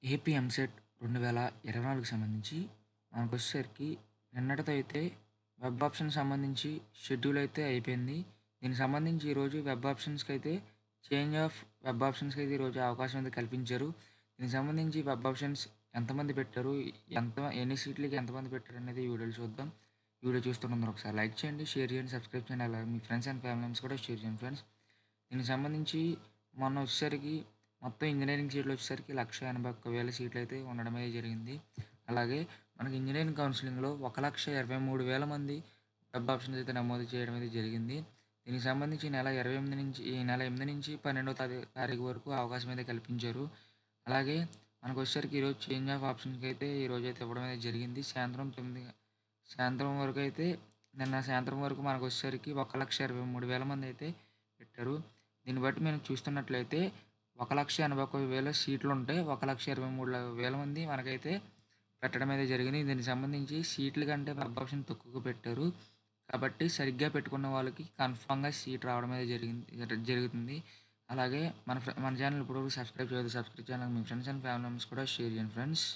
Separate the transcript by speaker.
Speaker 1: AP EAMCET 2024కి సంబంధించి మనకొచ్చేసరికి నిన్నటితో అయితే వెబ్ ఆప్షన్ సంబంధించి షెడ్యూల్ అయితే అయిపోయింది. దీనికి సంబంధించి ఈరోజు వెబ్ ఆప్షన్స్‌కి అయితే చేంజ్ ఆఫ్ వెబ్ ఆప్షన్స్‌కి అయితే ఈరోజు అవకాశం అయితే కల్పించారు. దీనికి సంబంధించి వెబ్ ఆప్షన్స్ ఎంతమంది పెట్టారు? ఎన్ని సీట్లకి ఎంతమంది పెట్టారనేది ఈ వీడియోలో చూద్దాం. ఈ వీడియో చూస్తున్న అందరూ ఒకసారి లైక్ చేయండి, షేర్ చేయండి, సబ్స్క్రైబ్ చేయండి. అలాగే మీ ఫ్రెండ్స్ అండ్ ఫ్యామిలీ మెంబర్స్ కూడా షేర్ చేయండి ఫ్రెండ్స్. దీనికి సంబంధించి మొన్న వచ్చేసరికి మొత్తం ఇంజినీరింగ్ సీట్లు వచ్చేసరికి 1,81,000 సీట్లు అయితే ఉండడమే జరిగింది. అలాగే మనకి ఇంజినీరింగ్ కౌన్సిలింగ్‌లో 1,23,000 మంది వెబ్ ఆప్షన్స్ అయితే నమోదు చేయడం అయితే జరిగింది. దీనికి సంబంధించి ఈ నెల 8 నుంచి 12వ తారీఖు వరకు అవకాశం అయితే కల్పించారు. అలాగే మనకొచ్చేసరికి ఈరోజు చేంజ్ ఆఫ్ ఆప్షన్స్‌కి అయితే ఈరోజైతే ఇవ్వడం అయితే జరిగింది. సాయంత్రం వరకు అయితే నిన్న సాయంత్రం వరకు మనకొచ్చేసరికి 1,23,000 మంది అయితే పెట్టారు. దీన్ని బట్టి మనం చూస్తున్నట్లయితే 1,81,000 సీట్లుంటే 1,23,000 మంది మనకైతే పెట్టడం అయితే జరిగింది. దీనికి సంబంధించి సీట్ల కంటే వెబ్ ఆప్షన్ తక్కువగా పెట్టారు. కాబట్టి సరిగ్గా పెట్టుకున్న వాళ్ళకి కన్ఫర్మ్‌గా సీట్ రావడం అయితే జరుగుతుంది. అలాగే మన ఛానల్ ఇప్పటివరకు సబ్స్క్రైబ్ చేయలేదు. సబ్స్క్రైబ్ చేయాలని మీ ఫ్రెండ్స్ అండ్ ఫ్యామిలీ మెంబర్స్ కూడా షేర్ చేయండి ఫ్రెండ్స్.